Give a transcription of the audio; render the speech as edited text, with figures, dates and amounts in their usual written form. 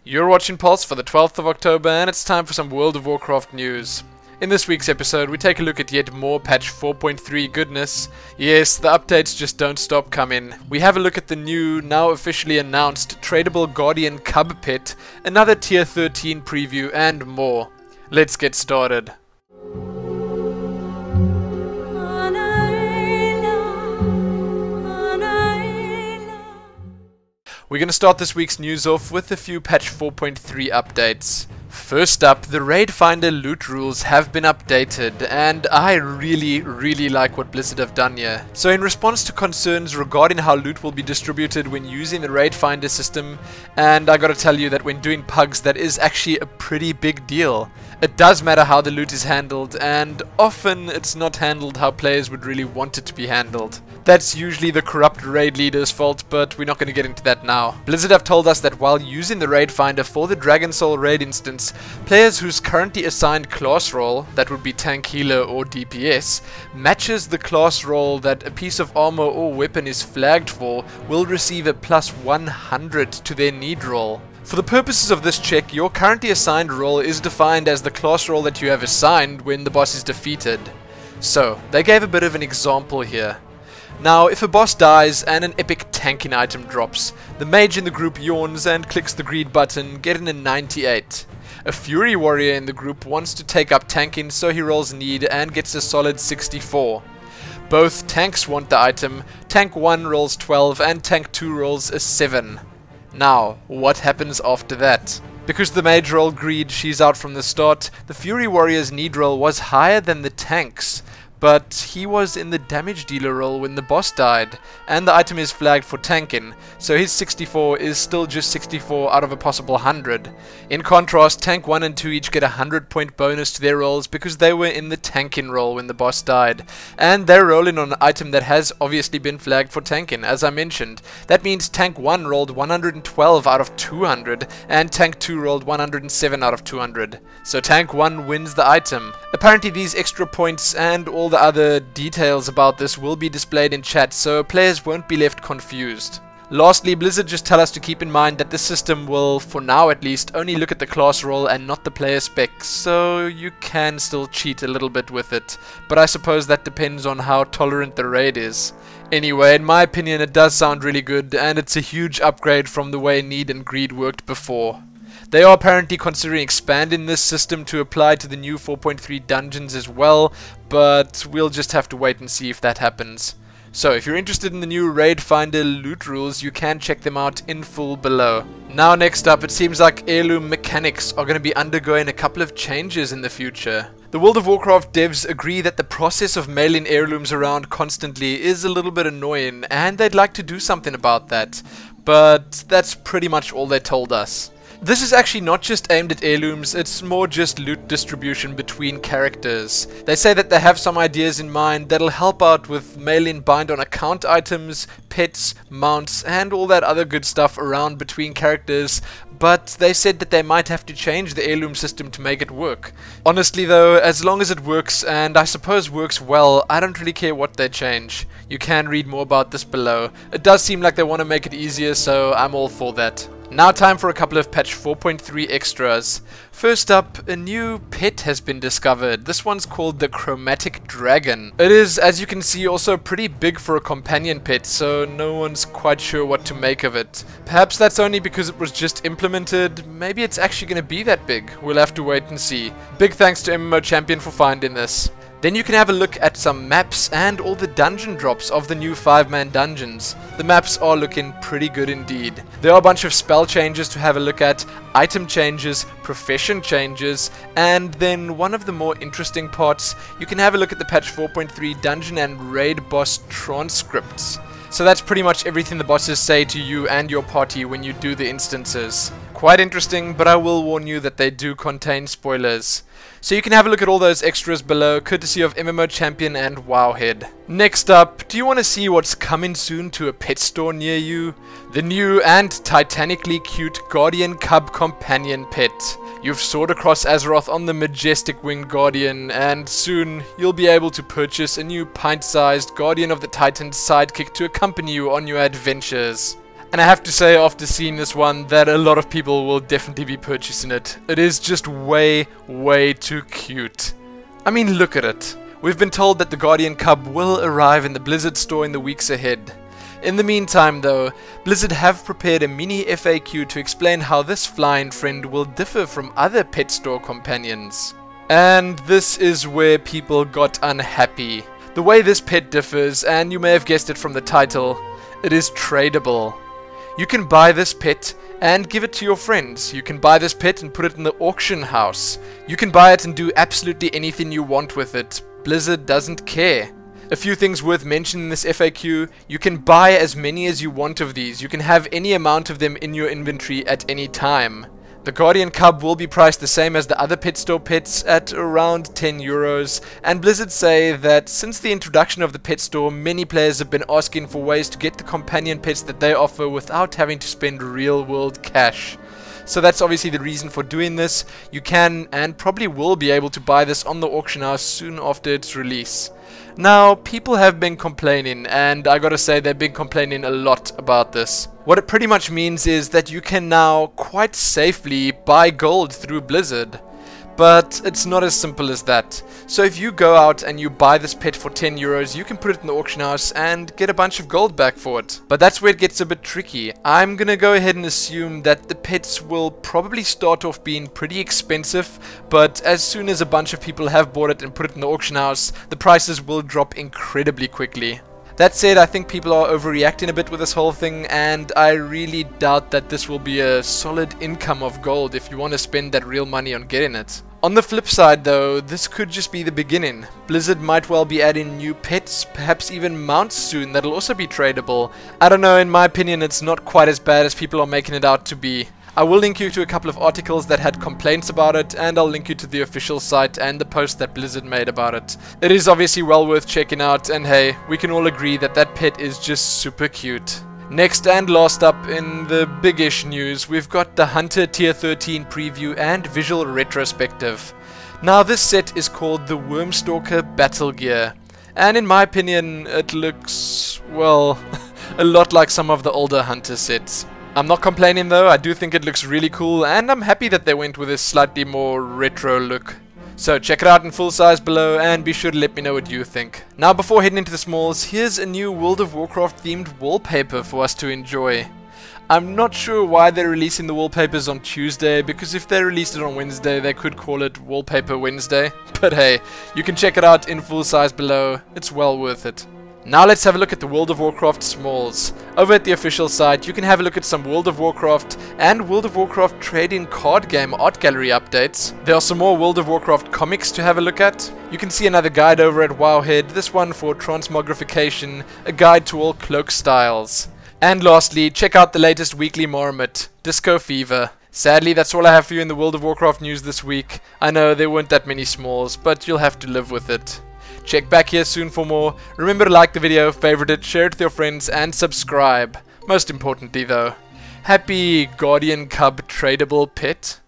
You're watching Pulse for the 12th of October, and it's time for some World of Warcraft news. In this week's episode, we take a look at yet more patch 4.3 goodness. Yes, the updates just don't stop coming. We have a look at the new, now officially announced, Tradable Guardian Cub Pet, another tier 13 preview, and more. Let's get started. We're going to start this week's news off with a few patch 4.3 updates. First up, the Raid Finder loot rules have been updated, and I really like what Blizzard have done here. So in response to concerns regarding how loot will be distributed when using the Raid Finder system, and I gotta tell you that when doing pugs that is actually a pretty big deal. It does matter how the loot is handled, and often it's not handled how players would really want it to be handled. That's usually the corrupt raid leader's fault, but we're not going to get into that now. Blizzard have told us that while using the Raid Finder for the Dragon Soul raid instance, players whose currently assigned class role, that would be tank, healer or DPS, matches the class role that a piece of armor or weapon is flagged for, will receive a plus 100 to their need roll. For the purposes of this check, your currently assigned role is defined as the class role that you have assigned when the boss is defeated. So, they gave a bit of an example here. Now, if a boss dies and an epic tanking item drops, the mage in the group yawns and clicks the greed button, getting a 98. A fury warrior in the group wants to take up tanking, so he rolls need and gets a solid 64. Both tanks want the item, tank 1 rolls 12 and tank 2 rolls a 7. Now, what happens after that? Because the mage rolled greed, she's out from the start, the fury warrior's need roll was higher than the tank's. But he was in the damage dealer role when the boss died, and the item is flagged for tanking, so his 64 is still just 64 out of a possible 100. In contrast, tank 1 and 2 each get a 100-point bonus to their rolls because they were in the tanking role when the boss died, and they're rolling on an item that has obviously been flagged for tanking, as I mentioned. That means tank 1 rolled 112 out of 200, and tank 2 rolled 107 out of 200. So tank 1 wins the item. Apparently these extra points and all the other details about this will be displayed in chat, so players won't be left confused. Lastly, Blizzard just tell us to keep in mind that this system will, for now at least, only look at the class role and not the player specs, so you can still cheat a little bit with it, but I suppose that depends on how tolerant the raid is. Anyway, in my opinion it does sound really good, and it's a huge upgrade from the way need and greed worked before. They are apparently considering expanding this system to apply to the new 4.3 dungeons as well, but we'll just have to wait and see if that happens. So if you're interested in the new Raid Finder loot rules, you can check them out in full below. Now next up, it seems like heirloom mechanics are going to be undergoing a couple of changes in the future. The World of Warcraft devs agree that the process of mailing heirlooms around constantly is a little bit annoying, and they'd like to do something about that. But that's pretty much all they told us. This is actually not just aimed at heirlooms, it's more just loot distribution between characters. They say that they have some ideas in mind that'll help out with mailing bind on account items, pets, mounts, and all that other good stuff around between characters, but they said that they might have to change the heirloom system to make it work. Honestly though, as long as it works, and I suppose works well, I don't really care what they change. You can read more about this below. It does seem like they want to make it easier, so I'm all for that. Now time for a couple of patch 4.3 extras. First up, a new pet has been discovered. This one's called the Chromatic Dragon. It is, as you can see, also pretty big for a companion pet, so no one's quite sure what to make of it. Perhaps that's only because it was just implemented. Maybe it's actually going to be that big. We'll have to wait and see. Big thanks to MMO Champion for finding this. Then you can have a look at some maps and all the dungeon drops of the new 5-man dungeons. The maps are looking pretty good indeed. There are a bunch of spell changes to have a look at, item changes, profession changes, and then one of the more interesting parts, you can have a look at the patch 4.3 dungeon and raid boss transcripts. So that's pretty much everything the bosses say to you and your party when you do the instances. Quite interesting, but I will warn you that they do contain spoilers. So you can have a look at all those extras below, courtesy of MMO Champion and Wowhead. Next up, do you want to see what's coming soon to a pet store near you? The new and titanically cute Guardian Cub companion pet. You've soared across Azeroth on the majestic winged Guardian, and soon you'll be able to purchase a new pint-sized Guardian of the Titans sidekick to accompany you on your adventures. And I have to say, after seeing this one, that a lot of people will definitely be purchasing it. It is just way, way too cute. I mean, look at it. We've been told that the Guardian Cub will arrive in the Blizzard store in the weeks ahead. In the meantime though, Blizzard have prepared a mini FAQ to explain how this flying friend will differ from other pet store companions. And this is where people got unhappy. The way this pet differs, and you may have guessed it from the title, it is tradable. You can buy this pet and give it to your friends. You can buy this pet and put it in the auction house. You can buy it and do absolutely anything you want with it. Blizzard doesn't care. A few things worth mentioning in this FAQ: you can buy as many as you want of these. You can have any amount of them in your inventory at any time. The Guardian Cub will be priced the same as the other pet store pets at around 10 euros, and Blizzard say that since the introduction of the pet store, many players have been asking for ways to get the companion pets that they offer without having to spend real world cash. So that's obviously the reason for doing this. You can and probably will be able to buy this on the auction house soon after its release. Now, people have been complaining, and I gotta say they've been complaining a lot about this. What it pretty much means is that you can now quite safely buy gold through Blizzard. But it's not as simple as that. So if you go out and you buy this pet for 10 euros, you can put it in the auction house and get a bunch of gold back for it. But that's where it gets a bit tricky. I'm gonna go ahead and assume that the pets will probably start off being pretty expensive, but as soon as a bunch of people have bought it and put it in the auction house, the prices will drop incredibly quickly. That said, I think people are overreacting a bit with this whole thing, and I really doubt that this will be a solid income of gold if you want to spend that real money on getting it. On the flip side though, this could just be the beginning. Blizzard might well be adding new pets, perhaps even mounts soon that'll also be tradable. I don't know, in my opinion it's not quite as bad as people are making it out to be. I will link you to a couple of articles that had complaints about it, and I'll link you to the official site and the post that Blizzard made about it. It is obviously well worth checking out, and hey, we can all agree that that pet is just super cute. Next and last up in the big-ish news, we've got the Hunter Tier 13 preview and visual retrospective. Now this set is called the Wormstalker Battle Gear, and in my opinion it looks, well, a lot like some of the older Hunter sets. I'm not complaining though, I do think it looks really cool, and I'm happy that they went with a slightly more retro look. So check it out in full size below, and be sure to let me know what you think. Now before heading into the smalls, here's a new World of Warcraft themed wallpaper for us to enjoy. I'm not sure why they're releasing the wallpapers on Tuesday, because if they released it on Wednesday they could call it Wallpaper Wednesday. But hey, you can check it out in full size below, it's well worth it. Now let's have a look at the World of Warcraft smalls. Over at the official site, you can have a look at some World of Warcraft and World of Warcraft trading card game art gallery updates. There are some more World of Warcraft comics to have a look at. You can see another guide over at Wowhead, this one for transmogrification, a guide to all cloak styles. And lastly, check out the latest weekly Marmot, Disco Fever. Sadly, that's all I have for you in the World of Warcraft news this week. I know there weren't that many smalls, but you'll have to live with it. Check back here soon for more. Remember to like the video, favorite it, share it with your friends, and subscribe. Most importantly though, happy Guardian Cub Tradable Pet.